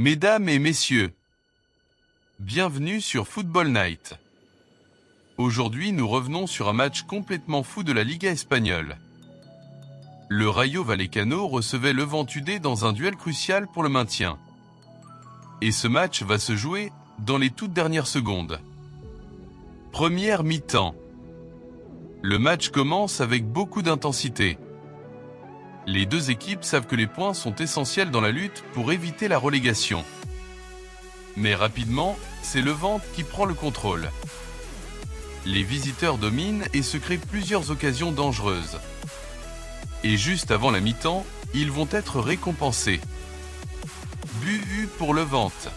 Mesdames et messieurs, bienvenue sur Football Night. Aujourd'hui, nous revenons sur un match complètement fou de la Liga espagnole. Le Rayo Vallecano recevait Levante UD dans un duel crucial pour le maintien. Et ce match va se jouer dans les toutes dernières secondes. Première mi-temps. Le match commence avec beaucoup d'intensité. Les deux équipes savent que les points sont essentiels dans la lutte pour éviter la relégation. Mais rapidement, c'est Levante qui prend le contrôle. Les visiteurs dominent et se créent plusieurs occasions dangereuses. Et juste avant la mi-temps, ils vont être récompensés. But pour Levante.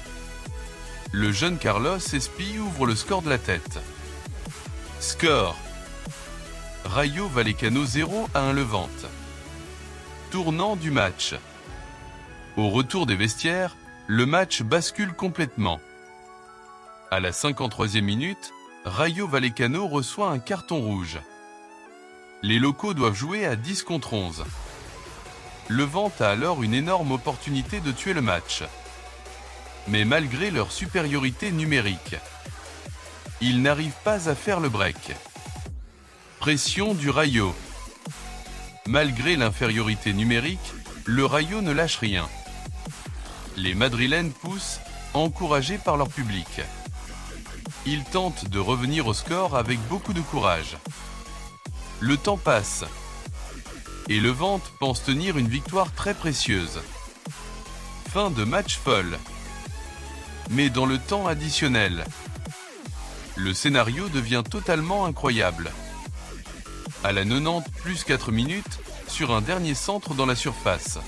Le jeune Carlos Espí ouvre le score de la tête. Score. Rayo Vallecano 0-1 Levante. Tournant du match. Au retour des vestiaires, le match bascule complètement. À la 53e minute, Rayo Vallecano reçoit un carton rouge. Les locaux doivent jouer à 10 contre 11. Levante a alors une énorme opportunité de tuer le match. Mais malgré leur supériorité numérique, ils n'arrivent pas à faire le break. Pression du Rayo. Malgré l'infériorité numérique, le Rayo ne lâche rien. Les Madrilènes poussent, encouragés par leur public. Ils tentent de revenir au score avec beaucoup de courage. Le temps passe. Et Levante pense tenir une victoire très précieuse. Fin de match folle. Mais dans le temps additionnel, le scénario devient totalement incroyable. À la 90 plus 4 minutes, sur un dernier centre dans la surface.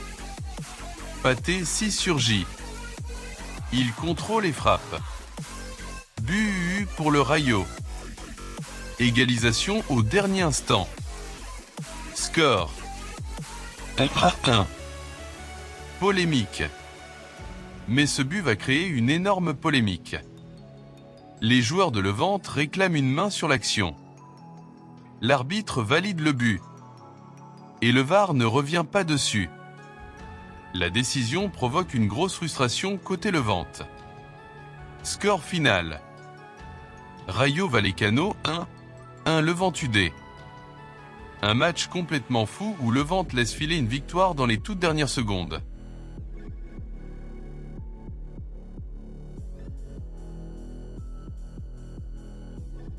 Pathé 6 sur J. Il contrôle et frappe. But pour le Rayo. Égalisation au dernier instant. Score. 1-1. Polémique. Mais ce but va créer une énorme polémique. Les joueurs de Levante réclament une main sur l'action. L'arbitre valide le but. Et le VAR ne revient pas dessus. La décision provoque une grosse frustration côté Levante. Score final. Rayo Vallecano 1-1 Levante UD. Un match complètement fou où Levante laisse filer une victoire dans les toutes dernières secondes.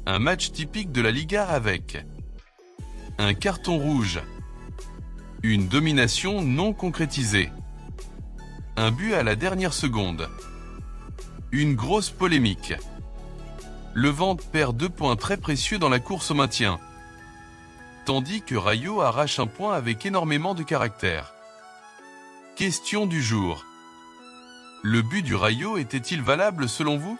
Un match typique de la Liga avec un carton rouge, une domination non concrétisée, un but à la dernière seconde, une grosse polémique. Levante perd 2 points très précieux dans la course au maintien, tandis que Rayo arrache un point avec énormément de caractère. Question du jour. Le but du Rayo était-il valable selon vous ?